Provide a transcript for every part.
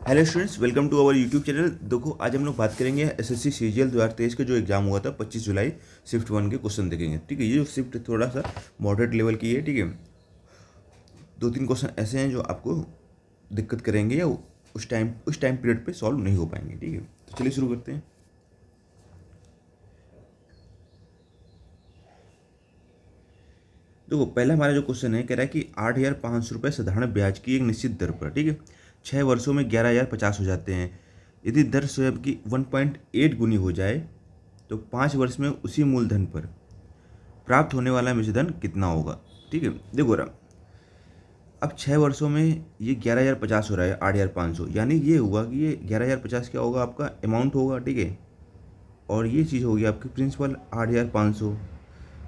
Hello students, welcome to our YouTube channel. देखो, आज हम लोग बात करेंगे एसएससी सीजीएल 2023 के जो एग्जाम हुआ था 25 जुलाई शिफ्ट 1 के क्वेश्चन देखेंगे। ठीक है, ये जो शिफ्ट थोड़ा सा मॉडरेट लेवल की है। ठीक है, दो तीन क्वेश्चन ऐसे हैं जो आपको दिक्कत करेंगे या उस टाइम पीरियड पे सॉल्व नहीं हो पाएंगे। ठीक है, तो चलिए शुरू करते हैं। देखो, पहला हमारा जो क्वेश्चन है कह रहा है कि 8,500 रुपये साधारण ब्याज की एक निश्चित दर पर, ठीक है, 6 वर्षों में 11,050 हो जाते हैं। यदि दर स्वयं की 1.8 गुनी हो जाए तो 5 वर्ष में उसी मूलधन पर प्राप्त होने वाला मिश्रधन कितना होगा। ठीक है, देखो रहा, अब 6 वर्षों में ये 11,050 हो रहा है, 8,500, यानी ये हुआ कि ये 11,050 क्या होगा, आपका अमाउंट होगा। ठीक है, और ये चीज़ होगी आपकी प्रिंसिपल 8,500।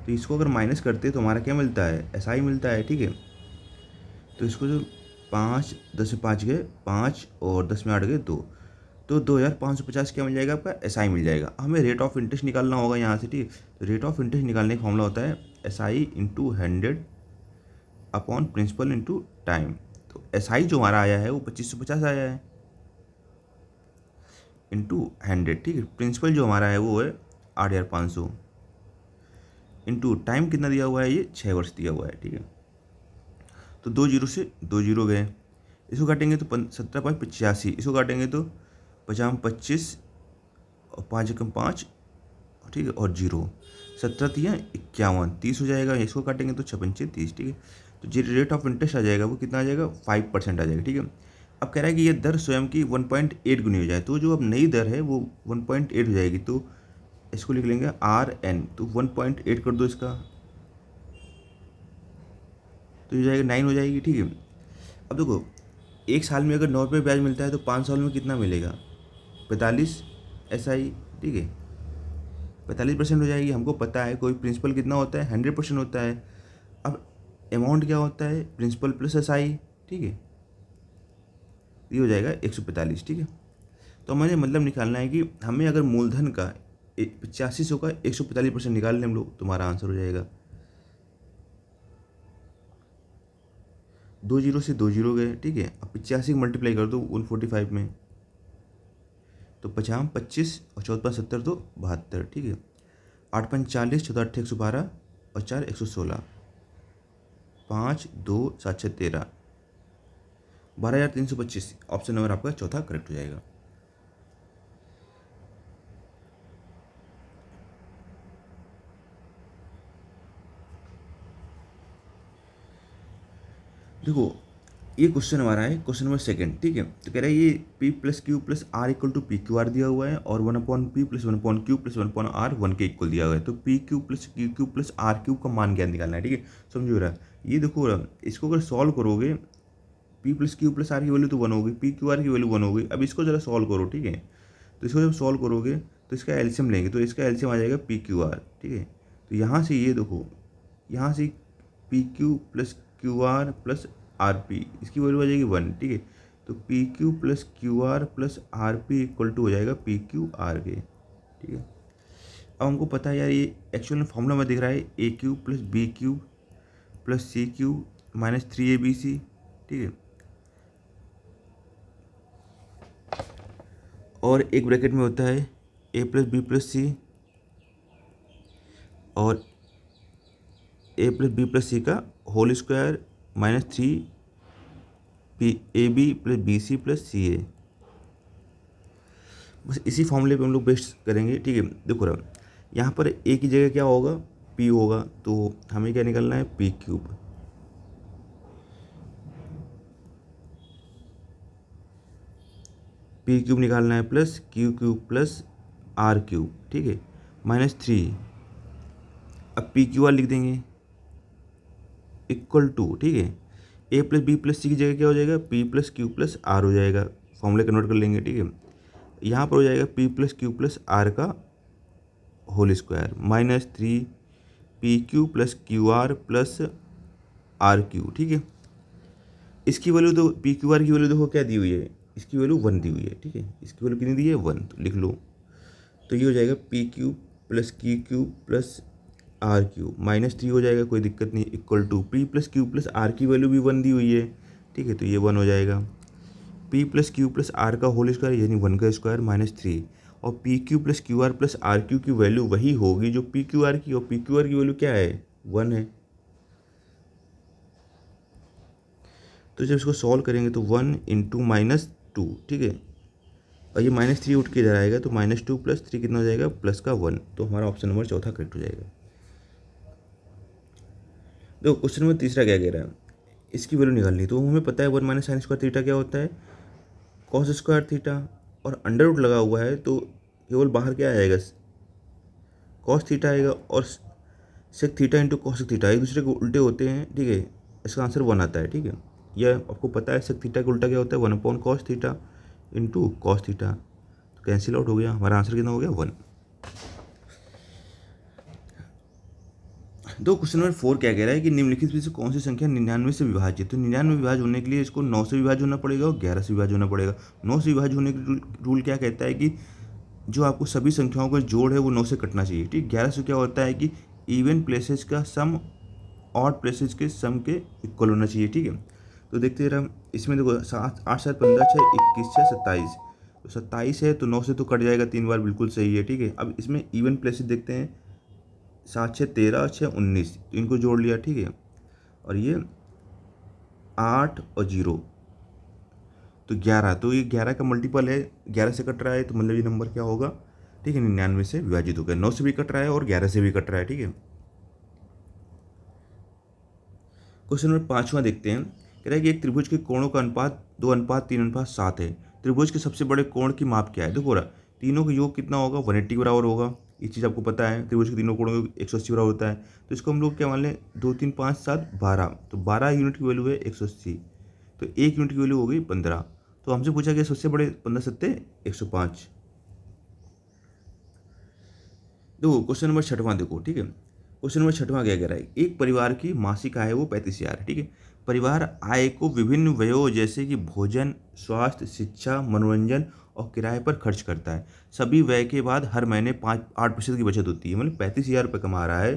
तो इसको अगर माइनस करते तो हमारा क्या मिलता है, एसआई मिलता है। ठीक है, तो इसको जो 5, 10 में 5 गए 5 और 10 में 8 गए 2, तो 2,550 क्या मिल जाएगा, आपका एसआई मिल जाएगा। हमें रेट ऑफ इंटरेस्ट निकालना होगा यहाँ से। ठीक है, तो रेट ऑफ इंटरेस्ट निकालने का फॉर्मूला होता है SI into 100 upon principal into time. तो एसआई जो हमारा आया है वो 2550 आया है इंटू 100। ठीक है, प्रिंसिपल जो हमारा है वो है 8,500 इंटू टाइम कितना दिया हुआ है, ये 6 वर्ष दिया हुआ है। ठीक है, तो 2 जीरो से 2 जीरो गए, इसको काटेंगे तो 17.85, इसको काटेंगे तो 50 25 और 5 एकम 5, ठीक है, और जीरो 17 तिया 51, 30 हो जाएगा। इसको काटेंगे तो 6 पंचे 30। ठीक है, तो जो रेट ऑफ इंटरेस्ट आ जाएगा वो कितना आ जाएगा, 5% आ जाएगा। ठीक है, अब कह रहा है कि ये दर स्वयं की 1.8 गुनी हो जाए, तो जो अब नई दर है वो 1.8 हो जाएगी। तो इसको लिख लेंगे RN, तो 1.8 कर दो इसका, तो ये जाएगा 9 हो जाएगी। ठीक है, अब देखो, एक साल में अगर 9 रुपये ब्याज मिलता है तो 5 साल में कितना मिलेगा, 45 एसआई। ठीक है, 45% हो जाएगी। हमको पता है कोई प्रिंसिपल कितना होता है, 100% होता है। अब अमाउंट क्या होता है, प्रिंसिपल प्लस एसआई। ठीक है, ये हो जाएगा 145। ठीक है, तो हमें मतलब निकालना है कि हमें अगर मूलधन का 8500 का 145% निकाल लें हम लोग, तुम्हारा आंसर हो जाएगा 2 जीरो से 2 जीरो गए। ठीक है, अब 85 मल्टीप्लाई कर दो 145 में, तो 50 25 और 14 70 तो 72। ठीक है, 8 5 40, 14 8 112 और 4 116, 5 2 7 6 13, 12,325। ऑप्शन नंबर आपका चौथा करेक्ट हो जाएगा। देखो, ये क्वेश्चन हमारा है क्वेश्चन नंबर सेकंड। ठीक है, तो कह रहा है ये P plus Q plus R equal to P Q R दिया हुआ है और 1/P plus 1/Q plus 1/R 1 के इक्वल दिया हुआ है। तो P Q plus Q Q plus R Q का मान क्या निकालना है। ठीक है, समझो रहा, ये देखो रहा, इसको अगर सॉल्व करोगे, P plus Q plus R की वैल्यू तो 1 होगी, पी क्यू आर की वैल्यू 1 होगी। अब इसको जरा सॉल्व करो। ठीक है, तो इसको जब सॉल्व करोगे तो इसका एल्शियम लेंगे, तो इसका एल्शियम आ जाएगा पी क्यू आर। ठीक है, तो यहाँ से ये देखो, यहाँ से P Q plus Q R plus R P, इसकी वैल्यू आ जाएगी 1। ठीक है, तो P Q plus Q R plus R P equal to हो जाएगा पी क्यू आर के। ठीक है, अब हमको पता है यार, ये एक्चुअल में फॉर्मूला में दिख रहा है A Q plus B Q plus C Q minus 3ABC। ठीक है, और एक ब्रैकेट में होता है A plus B plus C और A plus B plus C का whole square minus 3 AB plus BC plus CA। बस इसी फॉर्मूले पे हम लोग बेस्ट करेंगे। ठीक है, देखो रहा, यहाँ पर ए की जगह क्या होगा, P होगा, तो हमें क्या निकालना है, P क्यूब। P क्यूब निकालना है plus Q cube plus R cube. ठीक है, माइनस 3, अब पी क्यू आर लिख देंगे इक्वल टू, ठीक है, A plus B plus C की जगह क्या हो जाएगा, P plus Q plus R हो जाएगा। फॉर्मूले कन्वर्ट कर लेंगे। ठीक है, यहाँ पर हो जाएगा P plus Q plus R का whole square minus 3 PQ plus Q R plus R Q. ठीक है, इसकी वैल्यू तो पी क्यू आर की वैल्यू देखो क्या दी हुई है, इसकी वैल्यू 1 दी हुई है। ठीक है, इसकी वैल्यू कितनी दी है, 1, तो लिख लो। तो ये हो जाएगा P Q plus Q Q plus R Q minus 3 हो जाएगा, कोई दिक्कत नहीं, equal to P plus Q plus R की वैल्यू भी 1 दी हुई है। ठीक है, तो ये 1 हो जाएगा। P plus Q plus R का होल स्क्वायर यानी 1 का स्क्वायर माइनस 3, और P Q plus Q R plus R Q की वैल्यू वही होगी जो पी क्यू आर की, और पी क्यू आर की वैल्यू क्या है, 1 है। तो जब इसको सॉल्व करेंगे तो 1 इंटू माइनस 2, ठीक है, और ये माइनस 3 उठ के इधर आएगा तो माइनस 2 प्लस 3 कितना हो जाएगा, प्लस का 1। तो हमारा ऑप्शन नंबर चौथा करेक्ट हो जाएगा। देखो क्वेश्चन नंबर तीसरा क्या कह रहा है, इसकी वैल्यू निकालनी। तो हमें पता है 1 माइनस साइन स्क्वायर थीटा क्या होता है, कॉस स्क्वायर थीटा, और अंडर रूट लगा हुआ है तो केवल बाहर क्या आएगा, कॉस थीटा आएगा, और sec theta into cos theta एक दूसरे को उल्टे होते हैं, ठीक है, इसका आंसर 1 आता है। ठीक है, यह आपको पता है सेक थीटा का उल्टा क्या होता है, 1 upon cos theta into cos theta. तो कैंसिल आउट हो गया, हमारा आंसर कितना हो गया, 1। दो क्वेश्चन नंबर 4 क्या कह रहा है कि निम्नलिखित में से कौन सी संख्या 99 से विभाज्य है। तो 99 विभाज्य होने के लिए इसको 9 से विभाज्य होना पड़ेगा और 11 से विभाज्य होना पड़ेगा। 9 से विभाज्य होने का रूल क्या कहता है कि जो आपको सभी संख्याओं का जोड़ है वो 9 से कटना चाहिए। ठीक, 11 से क्या होता है कि इवन प्लेसेस का सम ऑड प्लेसेस के सम के इक्वल होना चाहिए। ठीक है, तो देखते रहे इसमें देखो 7 8 7 15 6 21 6 27, तो 27 है तो 9 से तो कट जाएगा 3 बार, बिल्कुल सही है। ठीक है, अब इसमें इवन प्लेसेस देखते हैं, 7 6 13 और 6 19, तो इनको जोड़ लिया। ठीक है, और ये 8 और 0 तो 11, तो ये 11 का मल्टीपल है, 11 से कट रहा है तो मतलब ये नंबर क्या होगा, ठीक है, 99 से विभाजित हो गया। 9 से भी कट रहा है और 11 से भी कट रहा है। ठीक है, क्वेश्चन नंबर 5वां देखते हैं, कह रहा है कि एक त्रिभुज के कोणों का अनुपात 2:3:7 है। त्रिभुज के सबसे बड़े कोण की माप क्या है। देखो रहा, तीनों का योग कितना होगा, 180 के बराबर होगा। ये चीज़ आपको पता है, त्रिभुज के तीनों कोणों का 180 बराबर होता है। तो इसको हम लोग क्या मान लें, 2 3 5 7 12, तो 12 यूनिट की वैल्यू है 180, तो 1 यूनिट की वैल्यू हो गई 15। तो हमसे पूछा गया सबसे बड़े 15 सत्ते 105। देखो क्वेश्चन नंबर 6वां देखो। ठीक है, क्वेश्चन नंबर 6वां क्या कह रहा है, एक परिवार की मासिक आय वो 35,000 है। ठीक है, परिवार आय को विभिन्न व्ययों जैसे कि भोजन, स्वास्थ्य, शिक्षा, मनोरंजन और किराए पर खर्च करता है। सभी व्यय के बाद हर महीने 8% की बचत होती है। मतलब 35,000 रुपये कमा रहा है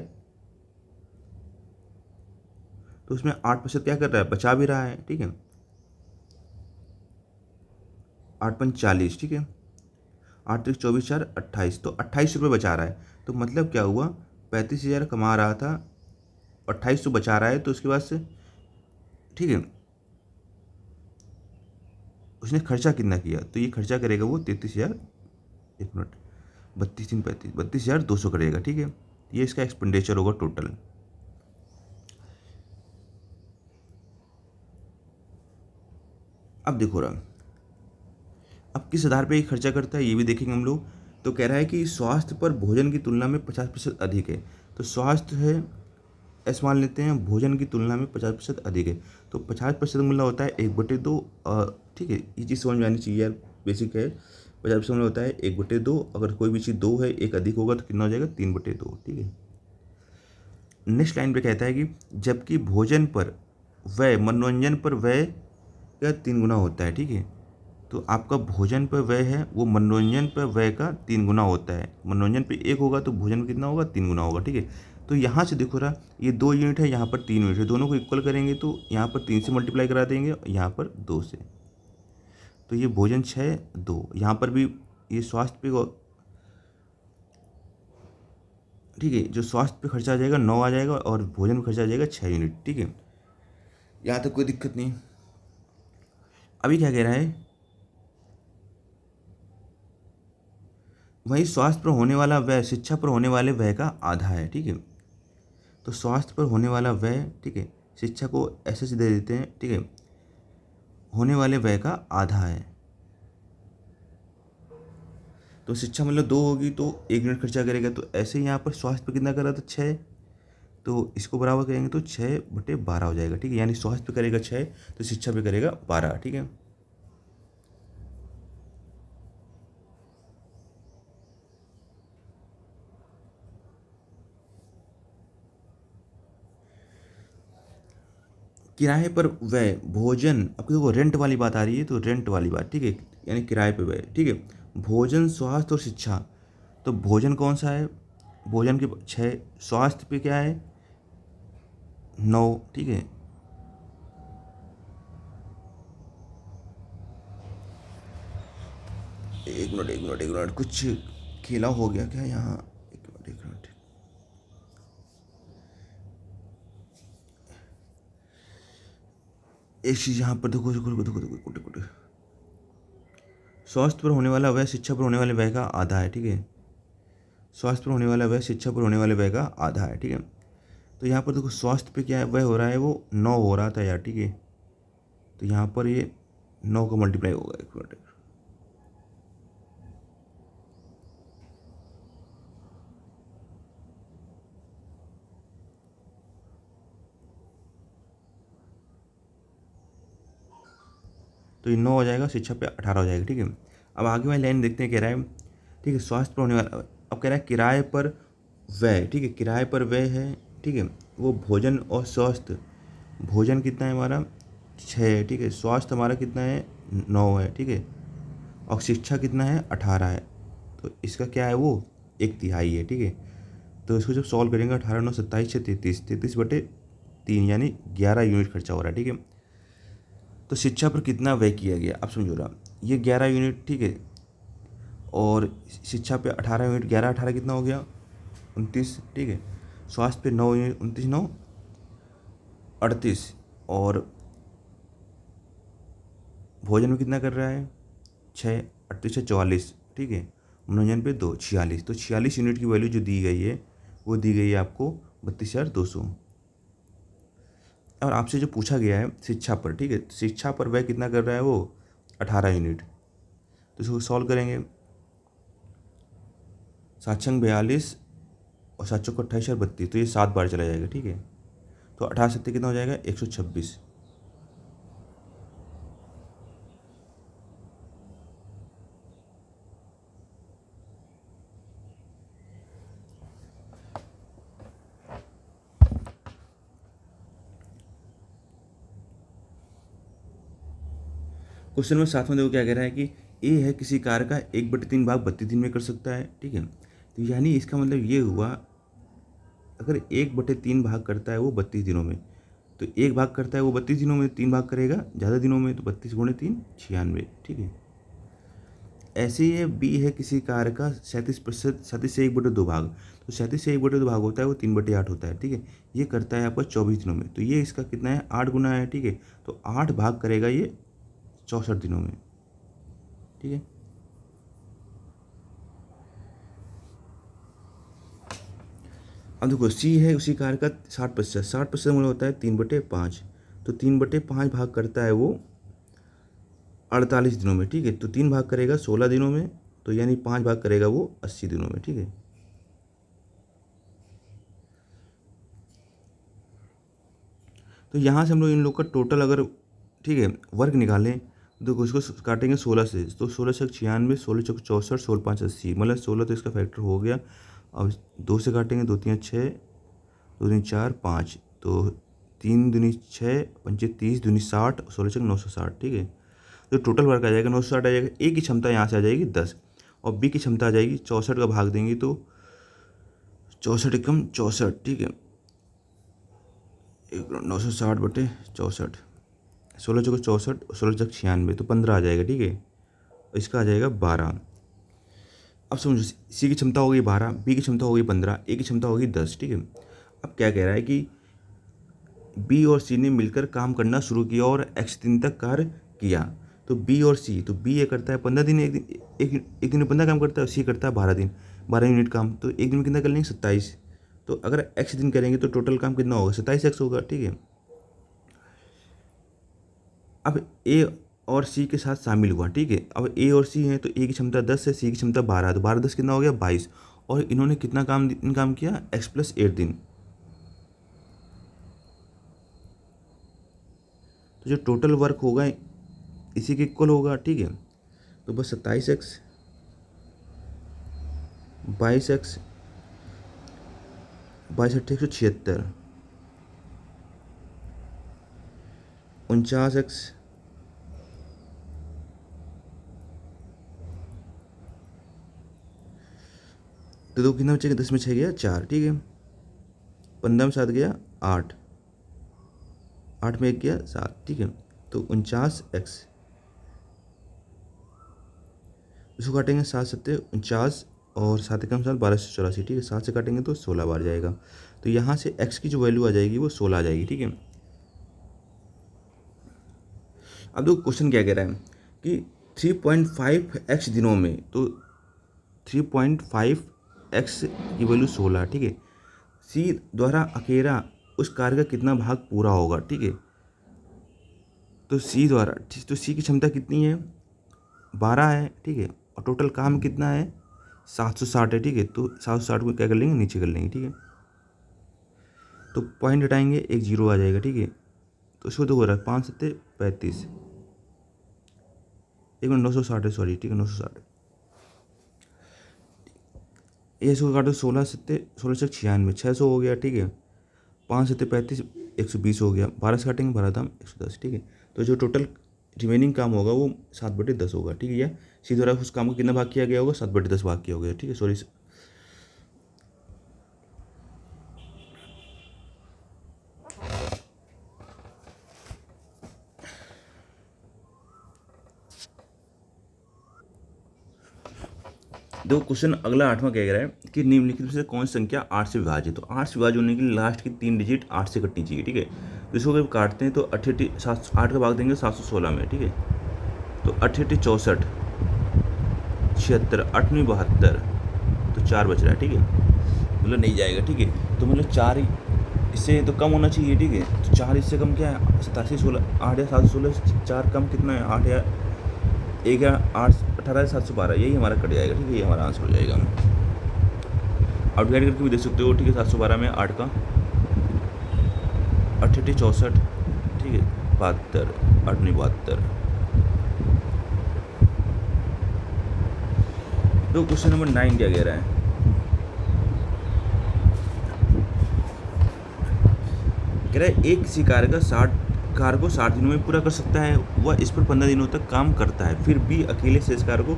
तो उसमें 8% क्या कर रहा है, बचा भी रहा है। ठीक है, 8 पंच 40, ठीक है, 8 3 24 4 28, तो 28 रुपये बचा रहा है। तो मतलब क्या हुआ, 35,000 कमा रहा था, 2800 बचा रहा है, तो उसके बाद से, ठीक है, उसने खर्चा कितना किया, तो ये खर्चा करेगा वो 33,000, 1 मिनट, 32 3 35, 32,200 करेगा। ठीक है, ये इसका एक्सपेंडिचर होगा टोटल। अब देखो रहा, अब किस आधार पे ये खर्चा करता है ये भी देखेंगे हम लोग। तो कह रहा है कि स्वास्थ्य पर भोजन की तुलना में 50% अधिक है। तो स्वास्थ्य है ऐसे मान लेते हैं, भोजन की तुलना में 50% अधिक है, तो 50% मतलब होता है 1/2। ठीक है, ये चीज़ समझ में आनी चाहिए यार, बेसिक है। 50% मतलब होता है 1/2, अगर कोई भी चीज़ 2 है, एक अधिक होगा तो कितना हो जाएगा, 3/2। ठीक है, नेक्स्ट लाइन पे कहता है कि जबकि भोजन पर व्यय मनोरंजन पर व्यय का 3 गुना होता है। ठीक है, तो आपका भोजन पर व्यय है वो मनोरंजन पर व्यय का 3 गुना होता है। मनोरंजन पे 1 होगा तो भोजन में कितना होगा, 3 गुना होगा। ठीक है, तो यहाँ से देखो रहा, ये 2 यूनिट है, यहाँ पर 3 यूनिट है, दोनों को इक्वल करेंगे तो यहाँ पर 3 से मल्टीप्लाई करा देंगे, यहाँ पर 2 से। तो ये भोजन 6 2, यहाँ पर भी ये स्वास्थ्य पे, ठीक है, जो स्वास्थ्य पे खर्चा आ जाएगा 9 आ जाएगा और भोजन पे खर्चा आ जाएगा 6 यूनिट। ठीक है, यहाँ तक कोई दिक्कत नहीं। अभी क्या कह रहा है, वहीं स्वास्थ्य पर होने वाला व्यय शिक्षा पर होने वाले व्यय का आधा है। ठीक है, तो स्वास्थ्य पर होने वाला व्यय, ठीक है, शिक्षा को ऐसे से दे देते हैं, ठीक है, होने वाले व्यय का आधा है। तो शिक्षा मतलब 2 होगी तो 1 यूनिट खर्चा करेगा, तो ऐसे ही यहाँ पर स्वास्थ्य पर कितना कर रहा था, 6, तो इसको बराबर करेंगे तो 6/12 हो जाएगा। ठीक है, यानी स्वास्थ्य पे करेगा 6 तो शिक्षा पे करेगा 12। ठीक है, किराए पर व्यय भोजन, अब देखो रेंट वाली बात आ रही है, तो रेंट वाली बात, ठीक है, यानी किराए पे व्यय। ठीक है, भोजन, स्वास्थ्य और शिक्षा, तो भोजन कौन सा है, भोजन के 6, स्वास्थ्य पे क्या है 9। ठीक है, एक मिनट कुछ खेला हो गया क्या यहाँ। एक मिनट एक चीज़ यहाँ पर देखो देखो देखो देखो देखो देखो देखो। स्वास्थ्य पर होने वाला व्यय शिक्षा पर होने वाले व्यय का आधा है, ठीक है। स्वास्थ्य पर होने वाला व्यय शिक्षा पर होने वाले व्यय का आधा है, ठीक है। तो यहाँ पर देखो स्वास्थ्य पे क्या व्यय हो रहा है, वो 9 हो रहा था यार, ठीक है। तो यहाँ पर ये 9 का मल्टीप्लाई होगा। एक मिनट तो ये 9 हो जाएगा, शिक्षा पे 18 हो जाएगा, ठीक है। अब आगे वाली लाइन देखते हैं, कह रहा है ठीक है स्वास्थ्य पर होने वाला। अब कह रहा है किराए पर व्यय, ठीक है। किराए पर व्यय है, ठीक है। वो भोजन और स्वास्थ्य, भोजन कितना है हमारा 6 है, ठीक है। स्वास्थ्य हमारा कितना है 9 है, ठीक है। और शिक्षा कितना है 18 है। तो इसका क्या है वो 1/3 है, ठीक है। तो इसको जब सॉल्व करेंगे 18 9 27 6 33 33/3 यानी 11 यूनिट खर्चा हो रहा है, ठीक है। तो शिक्षा पर कितना व्यय किया गया अब समझो रहा, ये 11 यूनिट, ठीक है। और शिक्षा पे 18 यूनिट, 11 18 कितना हो गया 29, ठीक है। स्वास्थ्य पे 9 यूनिट, 29 9 38। और भोजन में कितना कर रहा है 6, 38 से 44, ठीक है। मनोरंजन पे 2 46। तो 46 यूनिट की वैल्यू जो दी गई है वो दी गई है आपको 32,200। और आपसे जो पूछा गया है शिक्षा पर, ठीक है। शिक्षा पर व्यय कितना कर रहा है वो 18 यूनिट। तो इसको सॉल्व करेंगे 7 छंग 42 और 7 चौक 28 और 32, तो ये 7 बार चला जाएगा, ठीक है। तो 18 सत्ते कितना हो जाएगा 126। क्वेश्चन में 7 में देखो क्या कह रहा है कि ए है किसी कार का 1/3 भाग 32 दिन में कर सकता है, ठीक है। तो यानी इसका मतलब ये हुआ अगर 1/3 भाग करता है वो 32 दिनों में, तो एक भाग करता है वो 32 दिनों में, 3 भाग करेगा ज़्यादा दिनों में, तो 32 गुणे 3 96, ठीक है। ऐसे ही है बी है किसी कार का 37%, 37 से 1/2 भाग। तो 37 से 1/2 भाग होता है वो 3/8 होता है, ठीक है। ये करता है आपका 24 दिनों में, तो ये इसका कितना है 8 गुना है, ठीक है। तो 8 भाग करेगा ये 64 दिनों में, ठीक है। अब देखो सी है उसी कार का 60%, 60% मतलब होता है 3/5। तो 3/5 भाग करता है वो 48 दिनों में, ठीक है। तो 3 भाग करेगा 16 दिनों में, तो यानी 5 भाग करेगा वो 80 दिनों में, ठीक है। तो यहाँ से हम लोग इन लोग का टोटल अगर, ठीक है, वर्ग निकालें तो उसको काटेंगे 16 से, तो 16 से 96, 16 चौक 64, 16 5 80, मतलब 16 तो इसका फैक्टर हो गया। अब 2 से काटेंगे, 2 3 6, 2 3 4 5, तो 3 दूनी 6 पंचे 30, दूनी 60, 16 चौक 960, ठीक है। तो टोटल वर्क आ जाएगा 960 आ जाएगा। ए की क्षमता यहाँ से आ जाएगी 10 और बी की क्षमता आ जाएगी 64 का भाग देंगे तो 64 एकम 64, ठीक है। 960/64, 16 चौको 64, 16 चौक 96, तो 15 आ जाएगा, ठीक है। इसका आ जाएगा 12। अब समझो सी की क्षमता होगी 12, बी की क्षमता होगी 15, ए की क्षमता होगी 10, ठीक है। अब क्या कह रहा है कि बी और सी ने मिलकर काम करना शुरू किया और एक्स दिन तक कार्य किया। तो बी और सी, तो बी ये करता है 15 दिन, एक दिन में 15 काम करता है, सी करता है 12 दिन, 12 यूनिट काम। तो एक दिन में कितना कर लेंगे 27। तो अगर एक्स दिन करेंगे तो टोटल काम कितना होगा 27x होगा, ठीक है। अब ए और सी के साथ शामिल हुआ, ठीक है। अब ए और सी हैं तो ए की क्षमता 10 है, सी की क्षमता 12, तो 12 10 कितना हो गया 22। और इन्होंने कितना काम किया x+8 दिन। तो जो टोटल वर्क होगा इसी के इक्वल होगा, ठीक है। तो बस 27x 22x 22 176 तो दो कितना बचेगा 10 में 6 गया 4, ठीक है। 15 में 7 गया 8, 8 में 1 गया 7, ठीक है। तो 49x, इसको काटेंगे 7×7 = 49 और 7×7 1284, ठीक है। 7 से काटेंगे तो 16 बार जाएगा। तो यहाँ से x की जो वैल्यू आ जाएगी वो 16 आ जाएगी, ठीक है। अब देखो क्वेश्चन क्या कह रहा है कि 3.5x दिनों में, तो 3.5x की वैल्यू 16, ठीक है। सी द्वारा अकेला उस कार्य का कितना भाग पूरा होगा, ठीक है। तो सी की क्षमता कितनी है, 12 है, ठीक है। और टोटल काम कितना है, 760 है, ठीक है। तो 760 को क्या कर लेंगे, नीचे कर लेंगे, ठीक है। तो पॉइंट हटाएंगे, एक जीरो आ जाएगा, ठीक है। तो इसको तो हो रहा है 5 7 35, 960 है, सॉरी, ठीक है, 960। ये इसको काटो, 16 7 16 से 96, 600 हो गया, ठीक है। 5 7 35, 120 हो गया। 12 से काटेंगे, 12 दाम 110, ठीक है। तो जो टोटल रिमेनिंग काम होगा वो 7/10 होगा, ठीक है। या सी द्वारा उस काम को कितना भाग किया गया होगा, 7/10 भाग किया होगा, ठीक है। सॉरी, देखो क्वेश्चन अगला 8वां क्या कह रहा है कि निम्नलिखित में से कौन सी संख्या 8 से विभाजित है। तो 8 से विभाजित होने के लिए लास्ट की 3 डिजिट 8 से कटनी चाहिए, ठीक है। तो इसको अगर काटते हैं तो 8 का भाग देंगे 716 में, ठीक है। तो 8 64, 76, 8 72, तो 4 बच रहा है, ठीक है। मतलब नहीं जाएगा, ठीक है। तो मतलब 4 इससे तो कम होना चाहिए, ठीक है। तो 4 इससे कम क्या है, 87 16, 8 या 716, 4 कम कितना है, 8 या 1 या 8 18 712, यही हमारा कट जाएगा, ठीक है। ये हमारा आंसर हो जाएगा। आप डिवाइड करके भी दे सकते हो, ठीक है। 712 में 8 का 8 64, ठीक है, 72, 8 72। तो क्वेश्चन नंबर 9 क्या कह रहा है, कह रहा है एक किसी कार्य को 60 दिनों में पूरा कर सकता है, वह इस पर 15 दिनों तक काम करता है। फिर बी अकेले से इस कार्य को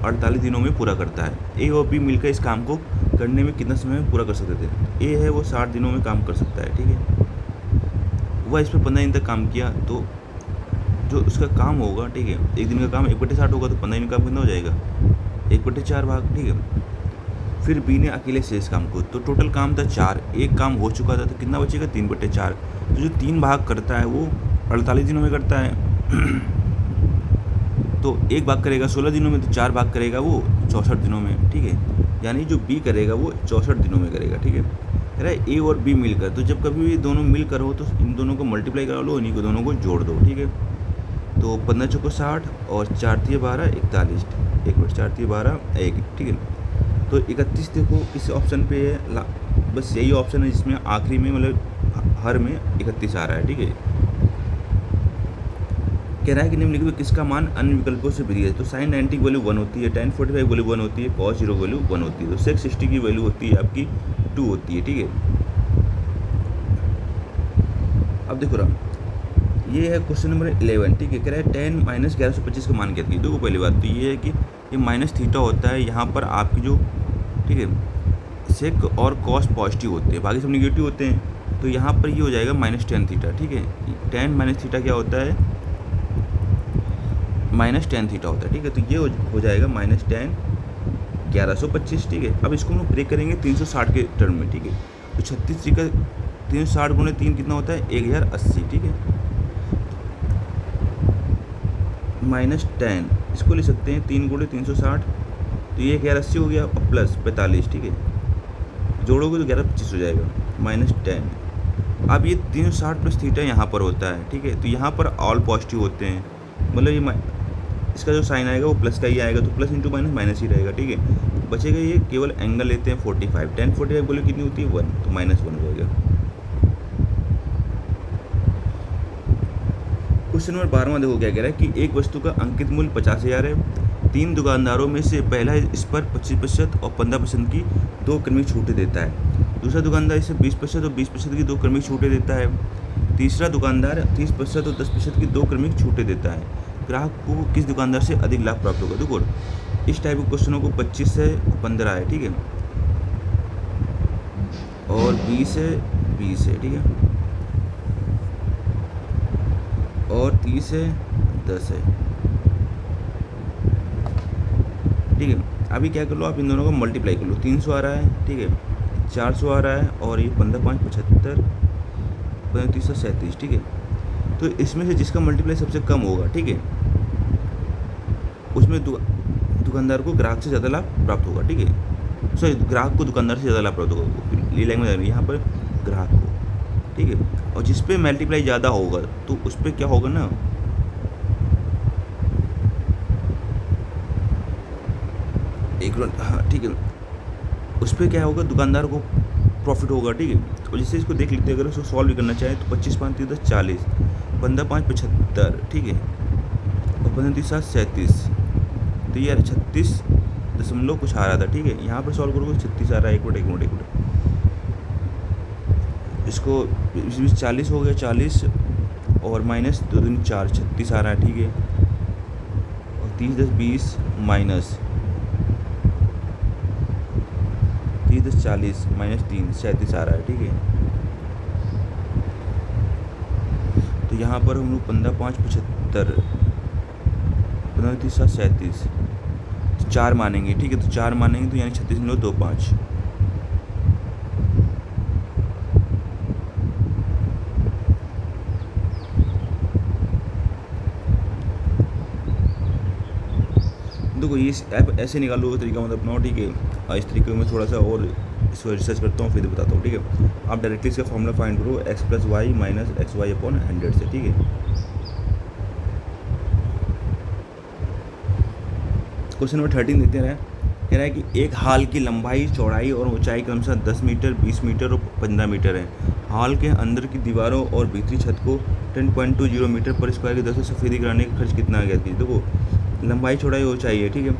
48 दिनों में पूरा करता है। ए और बी मिलकर इस काम को करने में कितना समय में पूरा कर सकते थे। ए है वो 60 दिनों में काम कर सकता है, ठीक है। वह इस पर 15 दिन तक काम किया, तो जो उसका काम होगा, ठीक है, एक दिन का काम 1/60 होगा, तो 15 दिन का काम कितना हो जाएगा, 1/4 भाग, ठीक है। फिर बी ने अकेले से इस काम को, तो टोटल काम था 4, एक काम हो चुका था, तो कितना बचेगा, 3/4। तो जो 3 भाग करता है वो 48 दिनों में करता है। तो 1 भाग करेगा 16 दिनों में, तो 4 भाग करेगा वो 64 दिनों में, ठीक है। यानी जो बी करेगा वो 64 दिनों में करेगा, ठीक है। कह रहा है ए और बी मिलकर, तो जब कभी भी दोनों मिलकर हो तो इन दोनों को मल्टीप्लाई करा लो, इन्हीं को दोनों को जोड़ दो, ठीक है। तो 15 चौको 60 और 4 3 12 41, 1/4 3 12 1, ठीक है। तो 31 देखो किस ऑप्शन पे है, बस यही ऑप्शन है जिसमें आखिरी में मतलब हर में 31 आ रहा है, ठीक है। कह रहा है कि निम्नलिखित में किसका मान अन्य विकल्पों से भिन्न है। तो sin 90 की वैल्यू 1 होती है, tan 45 वैल्यू 1 होती है, cos 0 वैल्यू 1 होती है। तो sec 60 की वैल्यू होती है आपकी 2 होती है, ठीक है। अब देखो रहा, ये है क्वेश्चन नंबर 11, ठीक है। कह रहा है tan -1125 का मान क्या था। देखो पहली बात तो ये है कि ये माइनस थीटा होता है, यहाँ पर आपकी जो, ठीक है, सेक और कॉस पॉजिटिव होते हैं, बाकी सब निगेटिव होते हैं। तो यहाँ पर ये हो जाएगा -tan थीटा, ठीक है। tan माइनस थीटा क्या होता है, -tan थीटा होता है, ठीक है। तो ये हो जाएगा -tan 1125, ठीक है। अब इसको हम ब्रेक करेंगे 360 के टर्म में, ठीक है। तो 36 का 360 × 3 कितना होता है, 1080, ठीक है। -tan इसको ले सकते हैं 3 × 360, तो ये 1080 हो गया, और प्लस 45, ठीक है। जोड़ोगे तो 1125 हो जाएगा, -tan। अब ये 360 प्लस थीटा यहाँ पर होता है, ठीक है। तो यहाँ पर ऑल पॉजिटिव होते हैं, मतलब ये इसका जो साइन आएगा वो प्लस का ही आएगा, तो प्लस इंटू माइनस माइनस ही रहेगा, ठीक है। बचेगा ये, केवल एंगल लेते हैं 45, tan 45 बोले कितनी होती है 1, तो -1 हो जाएगा। क्वेश्चन नंबर 12वां देखो क्या कह रहा है कि एक वस्तु का अंकित मूल्य 50,000 है। 3 दुकानदारों में से पहला इस पर 25% और 15% की 2 क्रमिक छूटें देता है। दूसरा दुकानदार इसे 20% और 20% की 2 क्रमिक छूटें देता है। तीसरा दुकानदार 30% और 10% की 2 क्रमिक छूटें देता है। ग्राहक को किस दुकानदार से अधिक लाभ प्राप्त होगा। देखो इस टाइप के क्वेश्चनों को 25 से 15 है, ठीक है, और 20 से 20 है, ठीक है, और 30 से 10 है। ठीक है। अभी क्या कर लो, आप इन दोनों को मल्टीप्लाई कर लो, 300 आ रहा है, ठीक है, 400 आ रहा है, और ये 15 5 75, 15 337, ठीक है। तो इसमें से जिसका मल्टीप्लाई सबसे कम होगा, ठीक है, उसमें दुकानदार को ग्राहक से ज़्यादा लाभ प्राप्त होगा, ठीक है। सॉरी, ग्राहक को दुकानदार से ज़्यादा लाभ प्राप्त होगा, ये लैंग्वेज यहाँ पर ग्राहक को, ठीक है। और जिस पे मल्टीप्लाई ज़्यादा होगा तो उस पर क्या होगा ना, एक मिनट, हाँ ठीक है, उस पर क्या होगा, दुकानदार को प्रॉफिट होगा, ठीक है। और जैसे इसको देख लेते हैं, अगर इसको सॉल्व भी करना चाहे तो 25 5 10 40, 15 5 75, ठीक है, और 15 3 7 37, तो यार 36 दशमलव कुछ आ रहा था, ठीक है। यहाँ पर सॉल्व करोगे 36 आ रहा है, एक मिनट, इसको 40 हो गया, 40 और माइनस 2 दूनी 4, 36 आ रहा है, ठीक है, और 30 10 20 माइनस 30 10 40 माइनस 3, 37 आ रहा है, ठीक है। तो यहाँ पर हम लोग 15 5 75, 15 30 7 37, 4 मानेंगे, ठीक है, तो 4 मानेंगे तो यानी 36.25। देखो ये ऐप ऐसे निकालो तरीका मत अपनाओ, ठीक है। इस तरीके में थोड़ा सा और इसको रिसर्च करता हूँ, फिर बताता हूँ, ठीक है। आप डायरेक्टली इसका फॉर्मूला फाइंड करो, x + y - xy / 100 से, ठीक है। क्वेश्चन नंबर 13 देखते हैं। कह रहा है कि एक हाल की लंबाई, चौड़ाई और ऊंचाई क्रमशः 10 मीटर, 20 मीटर और 15 मीटर है। हाल के अंदर की दीवारों और भीतरी छत को 10.20 मीटर पर स्क्वायर की दर से सफ़ेदी कराने का खर्च कितना आ गया थी। देखो लंबाई, चौड़ाई, ऊंचाई है, ठीक है।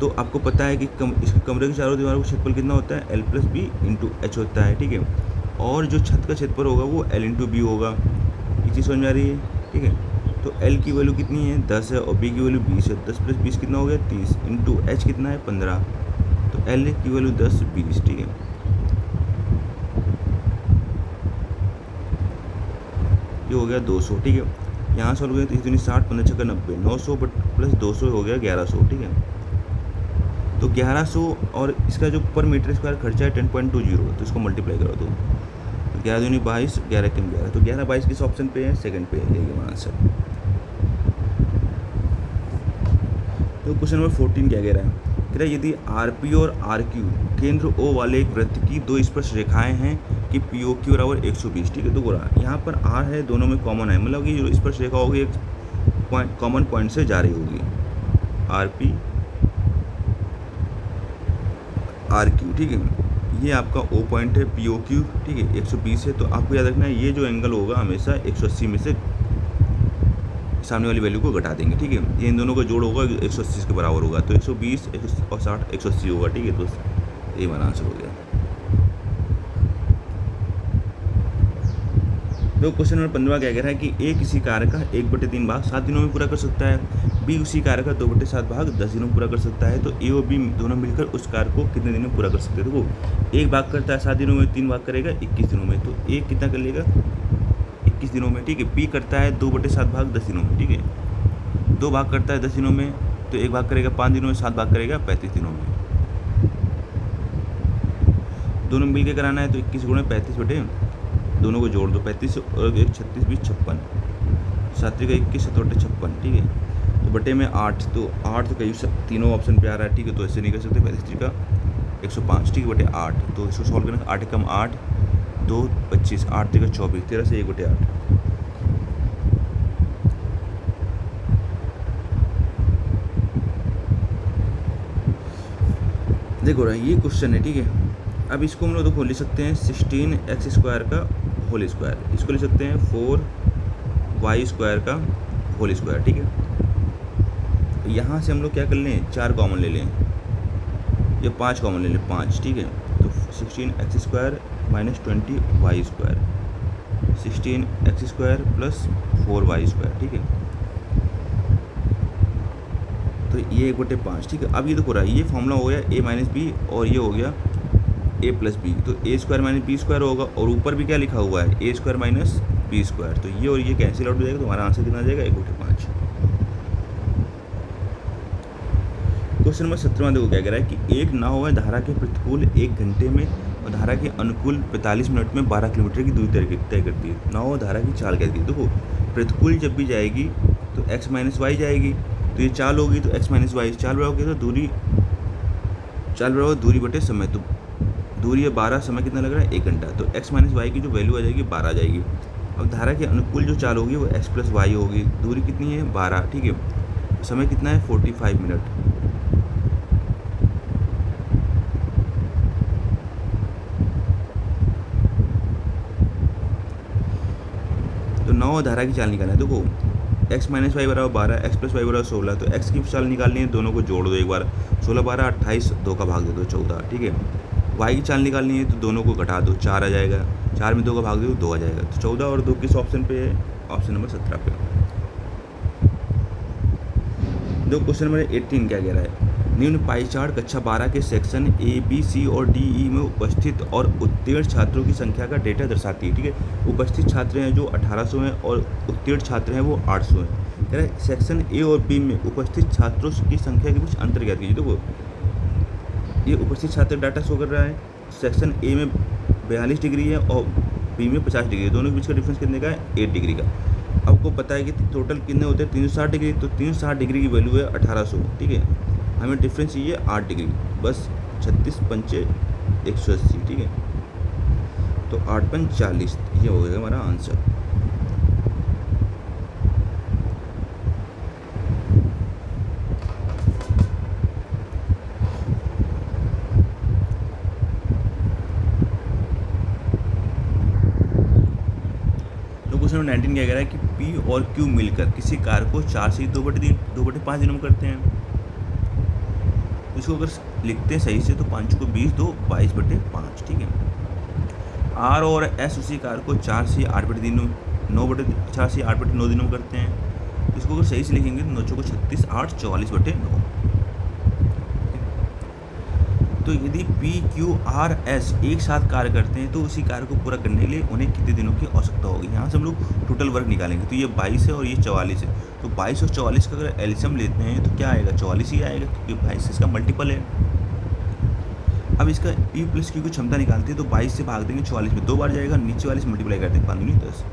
तो आपको पता है कि इसके कमरे के चारों दीवारों का क्षेत्रफल कितना होता है, L + B × H होता है, ठीक है। और जो छत का क्षेत्रफल होगा वो L × B होगा। ये चीज़ समझ में आ रही है, ठीक है। तो L की वैल्यू कितनी है, 10 है, और B की वैल्यू 20 है। 10 + 20 कितना हो गया, 30, × H कितना है, 15। तो L की वैल्यू 10 20, ठीक है। ये हो गया 200, ठीक है। यहाँ सॉल्व हो गया, 30 दूनी 60, 15 छक्का 90, 900 + 200 हो गया 1100, ठीक है। तो 1100 और इसका जो पर मीटर स्क्वायर खर्चा है 10.20, तो इसको मल्टीप्लाई करो तो 11 दूनी 22, 11 कम 11, तो 11 22 किस ऑप्शन पे है, सेकंड पे है, यही हमारा आंसर। तो क्वेश्चन नंबर 14 क्या कह रहा है, कह रहा है यदि RP और RQ केंद्र O वाले एक वृत्त की दो स्पर्श रेखाएं हैं कि POQ बराबर 120, ठीक है। तो बोला यहाँ पर R है, दोनों में कॉमन है, मतलब कि जो स्पर्श रेखा होगी एक कॉमन पॉइंट से जा रही होगी, RP RQ, ठीक है। ये आपका O पॉइंट है, POQ, ठीक है, 120 है। तो आपको याद रखना है ये जो एंगल होगा हमेशा 180 में से सामने वाली वैल्यू को घटा देंगे, ठीक है। ये इन दोनों का जोड़ होगा 180 के बराबर होगा, तो 120 और 60 180 होगा, ठीक है। तो ये हमारा आंसर हो गया। तो क्वेश्चन नंबर 15 क्या कह रहा है कि A किसी कार्य का 1/3 भाग 7 दिनों में पूरा कर सकता है, B उसी कार्य का 2/7 भाग 10 दिनों में पूरा कर सकता है। तो A और B दोनों मिलकर उस कार्य को कितने दिनों में पूरा कर सकते हैं। देखो एक भाग करता है 7 दिनों में, 3 भाग करेगा 21 दिनों में, तो A कितना कर लेगा 21 दिनों में, ठीक है। B करता है 2/7 भाग 10 दिनों में, ठीक है। 2 भाग करता है 10 दिनों में, तो 1 भाग करेगा 5 दिनों में, 7 भाग करेगा 35 दिनों में। दोनों मिल के कराना है, तो 21 × 35 बटे, दोनों को जोड़ दो, 35 और 1 36 20 56, 7 का 21 7 बटे 56, ठीक है। तो बटे में 8, तो 8 तो कई तीनों ऑप्शन पे आ रहा है, ठीक है। तो ऐसे नहीं कर सकते, 35 का 105, ठीक है, बटे 8। तो इसको सॉल्व करना, 8 कम 8 2 25, 8 का 24, 13 से 1/8। देखो रहा ये क्वेश्चन है, ठीक है। अब इसको हम लोग देखो लिख सकते हैं 16x² का होल स्क्वायर, इसको लिख सकते हैं 4y² का होल स्क्वायर, ठीक है। तो यहाँ से हम लोग क्या कर लें, 4 कॉमन ले लें या 5 कॉमन ले लें, 5, ठीक है। तो 16x² - 20y², 16x² + 4y², ठीक है। तो ये 1/5, ठीक है। अब ये देखो रहा है ये फॉर्मूला हो गया a - b और ये हो गया a + b, तो a² - b² होगा, और ऊपर भी क्या लिखा हुआ है a² - b², तो ये और ये कैंसिल आउट हो जाएगा, तो हमारा आंसर कितना आ जाएगा 1/5। क्वेश्चन क्वेश्चन नंबर 17 देखो क्या कह रहा है कि एक नाव है धारा के प्रतिकूल 1 घंटे में और धारा के अनुकूल 45 मिनट में 12 किलोमीटर की दूरी तय करती है। नाव धारा की चाल कहती है। देखो प्रतिकूल जब भी जाएगी तो x माइनस वाई जाएगी, तो ये चाल होगी तो x माइनस वाई चाल बराबर तो चाल बराबर दूरी बटे समय। तो दूरी है 12, समय कितना लग रहा है 1 घंटा, तो x माइनस वाई की जो वैल्यू आ जाएगी 12 आ जाएगी। अब धारा के अनुकूल जो चाल होगी वो x प्लस वाई होगी, दूरी कितनी है 12, ठीक है, समय कितना है 45 मिनट। तो नौ धारा की चाल निकालना है। देखो x माइनस वाई बराबर 12, x प्लस वाई बराबर 16, तो x की चाल निकालनी है, दोनों को जोड़ दो एक बार, 16 12 28, 2 का भाग दे दो 14, ठीक है। y की चाल निकालनी है तो दोनों को घटा दो, 4 आ जाएगा, 4 में 2 का भाग दे दो 2 आ जाएगा। तो 14 और 2 किस ऑप्शन पे है? ऑप्शन नंबर 17 पे। दो क्वेश्चन नंबर 18 क्या कह रहा है, निम्न पाई चार्ट कक्षा 12 के सेक्शन ए बी सी और डी ई में उपस्थित और उत्तीर्ण छात्रों की संख्या का डेटा दर्शाती है, ठीक है। उपस्थित छात्र हैं जो 1800 हैं और उत्तीर्ण छात्र हैं वो 800 हैं। कह रहा है सेक्शन ए और बी में उपस्थित छात्रों की संख्या के बीच अंतर ज्ञात कीजिए। देखो ये उपस्थित छात्र डाटा शो कर रहा है, सेक्शन ए में 42 डिग्री है और बी में 50 डिग्री है, दोनों के बीच का डिफरेंस कितने का है 8 डिग्री का। आपको पता है कि टोटल कितने होते हैं 360 डिग्री, तो 360 डिग्री की वैल्यू है 1800, ठीक है। हमें डिफरेंस चाहिए 8 डिग्री, बस 36 पंचे 180, ठीक है, तो 8 पंच 40, ये हो गया हमारा आंसर। क्वेश्चन नंबर 19 क्या कह रहा है कि P और Q मिलकर किसी कार्य को 4 से 2/5 दिनों में करते हैं। तो इसको अगर लिखते हैं सही से तो 5 को 20, 2 22/5, ठीक है। R और S उसी कार्य को 4 से 8 दिनों 4 से 8/9 दिनों में करते हैं। तो इसको अगर सही से लिखेंगे तो 9 को 36, 8 44/9। तो यदि P Q R S एक साथ कार्य करते हैं तो उसी कार्य को पूरा करने के लिए उन्हें कितने दिनों की आवश्यकता होगी। यहाँ से हम लोग टोटल वर्क निकालेंगे, तो ये 22 है और ये 44 है, तो 22 और 44 का अगर एलसीएम लेते हैं तो क्या आएगा 44 ही आएगा, क्योंकि 22 इसका मल्टीपल है। अब इसका P प्लस Q की क्षमता निकालते हैं तो 22 से भाग देंगे 44 में 2 बार जाएगा, नीचे वाले से मल्टीप्लाई कर देंगे 5 नहीं 10,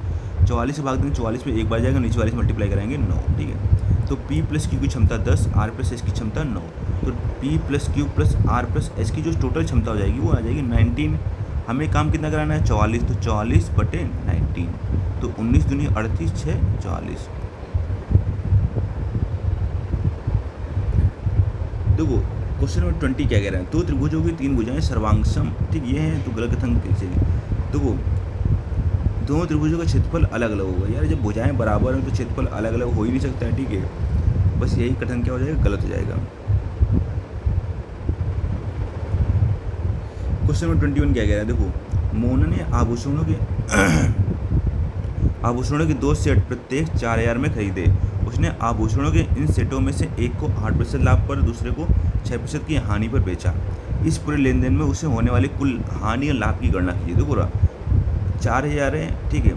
44 से भाग देंगे 44 में 1 बार जाएगा, नीचे वाले से मल्टीप्लाई करेंगे 9, ठीक है। तो P प्लस Q की क्षमता 10, R प्लस S की क्षमता 9, तो P plus Q plus R plus S की जो टोटल क्षमता हो जाएगी वो आ जाएगी 19। हमें काम कितना कराना है 44, तो 44/19, तो 19 दूनी 38, 6 44। देखो क्वेश्चन नंबर 20 क्या कह रहा है, दो त्रिभुजों की 3 भुजाएं सर्वांगसम, ठीक ये है, तो गलत कथन चाहिए। देखो दोनों त्रिभुजों का क्षेत्रफल अलग अलग होगा। यार जब भुजाएं बराबर हैं तो क्षेत्रफल अलग अलग हो ही नहीं सकता है, ठीक है। बस यही कथन क्या हो जाएगा, गलत हो जाएगा। क्वेश्चन नंबर 21 क्या कह रहा है, देखो मोना ने आभूषणों के 2 सेट प्रत्येक 4000 में खरीदे। उसने आभूषणों के इन सेटों में से एक को 8% लाभ पर, दूसरे को 6% की हानि पर बेचा। इस पूरे लेन देन में उसे होने वाली कुल हानि और लाभ की गणना कीजिए। देखो 4000 है, ठीक है,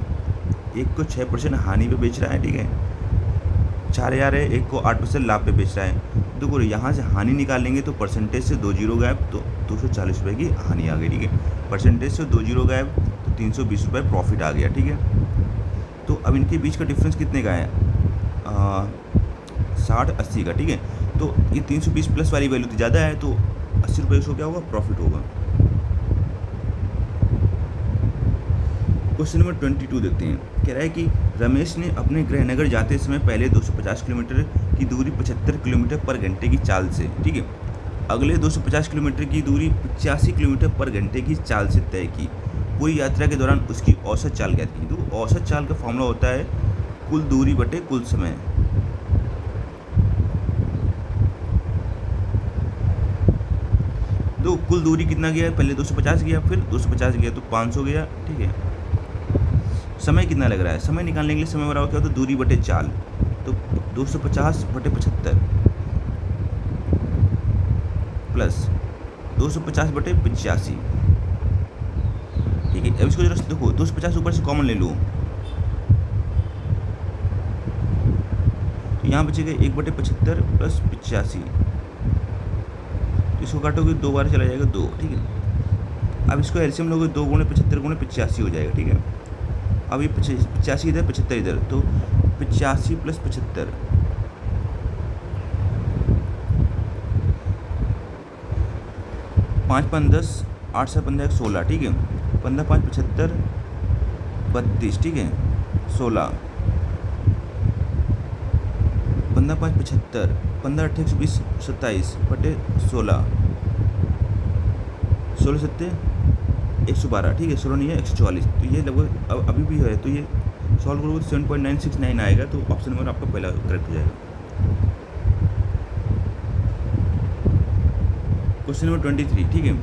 एक को 6% हानि पे बेच रहा है, ठीक है, 4000 है, एक को 8% लाभ पे बेच रहा है। देखो यहाँ से हानि निकालेंगे तो परसेंटेज से 2 जीरो गायब, तो 240 रुपये की हानि आ गई, ठीक है। परसेंटेज से 2 जीरो गायब तो 320 रुपये प्रॉफिट आ गया, ठीक है। तो अब इनके बीच का डिफरेंस कितने का है 60-80 का, ठीक है। तो ये 320 प्लस वाली वैल्यू तो ज़्यादा है, तो 80 रुपये उसको क्या होगा प्रॉफिट होगा। क्वेश्चन नंबर 22 देखते हैं, कह रहा है कि रमेश ने अपने गृहनगर जाते समय पहले 250 किलोमीटर की दूरी 75 किलोमीटर पर घंटे की चाल से, ठीक है, अगले 250 किलोमीटर की दूरी 85 किलोमीटर पर घंटे की चाल से तय की। पूरी यात्रा के दौरान उसकी औसत चाल क्या थी। तो औसत चाल का फॉर्मूला होता है कुल दूरी बटे कुल समय। तो कुल दूरी कितना गया, पहले 250 गया, फिर 250 गया तो 500 गया, ठीक है। समय कितना लग रहा है, समय निकालने के लिए समय बराबर क्या होता है दूरी बटे चाल, तो 250/75 प्लस 250/85, ठीक है। अब इसको जरा देखो 250 ऊपर से कॉमन ले लो, तो यहाँ बचेगा 1/75 प्लस 85, तो इसको काटोगे 2 बार चला जाएगा 2, ठीक है। अब इसको एलसीएम लोगे 2 गुणे 75 गुणे 85 हो जाएगा, ठीक है। अब ये 85 इधर 75 इधर, तो 85 + 75, 5 5 10, 8 7 15 16, ठीक है। 15 5 75 32, ठीक है। 16, 15 5 75, 15 8 120 27 बटे 16, 16 7 112, ठीक है। 16 नहीं है 144, तो ये लगभग अब अभी भी है, तो ये सॉल्व करोगे तो 7.969 आएगा, तो ऑप्शन नंबर आपका पहला करेक्ट हो जाएगा। क्वेश्चन नंबर 23, ठीक है।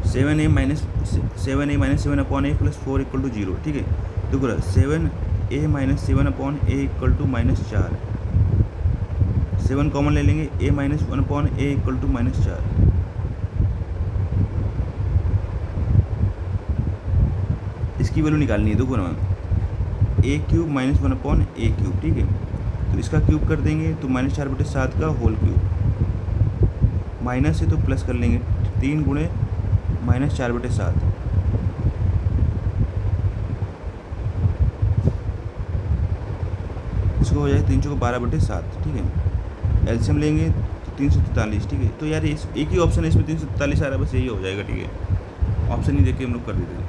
Seven A minus 7 upon a + 4 = 0, ठीक है। देखो 7a - 7 अपॉन a = -4, 7 कॉमन ले लेंगे, a - 1 अपॉन a = -4, इसकी वैल्यू निकालनी है। देखो ना, a³ - 1 अपॉन a³, ठीक है। तो इसका क्यूब कर देंगे तो -4/7 का होल क्यूब, माइनस है तो प्लस कर लेंगे, 3 गुणे -4/7, इसको हो जाएगा 3 × 12/7, ठीक है। एलसीएम लेंगे तो 343, ठीक है। तो यार इस एक ही ऑप्शन है इसमें 343 आ रहा है, बस यही हो जाएगा, ठीक है। ऑप्शन ही देख के हम लोग कर देते हैं।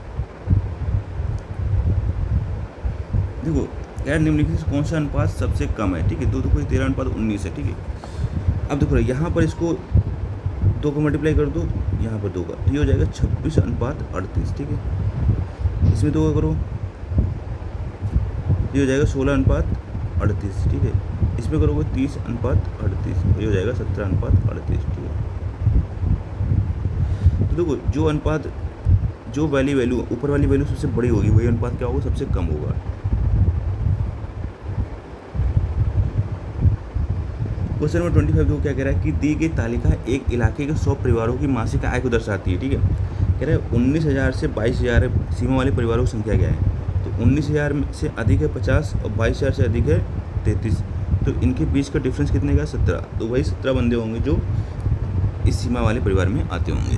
देखो यार निम्नलिखित से कौन सा अनुपात सबसे कम है, ठीक है। 2 कोई 13:19 है, ठीक है। अब देखो यहाँ पर इसको 2 को मल्टीप्लाई कर दो, यहाँ पर 2 का, तो ये हो जाएगा 26:38, ठीक है। इसमें 2 का करो, ये हो जाएगा 16:38, ठीक है। इसमें करोगे 30:38, ये हो जाएगा 17:38, ठीक है। तो देखो जो अनुपात, जो वैल्यू ऊपर वाली वैल्यू सबसे बड़ी होगी, वही अनुपात क्या होगा, सबसे कम होगा। क्वेश्चन नंबर 25 देखो क्या कह रहा है कि दी गई तालिका एक इलाके के 100 परिवारों की मासिक आय को दर्शाती है, ठीक है। कह रहा है 19,000 से 22,000 सीमा वाले परिवारों की संख्या क्या है, तो 19,000 से अधिक है 50 और 22,000 से अधिक है 33, तो इनके बीच का डिफरेंस कितने का, 17, तो वही 17 बंदे होंगे जो इस सीमा वाले परिवार में आते होंगे।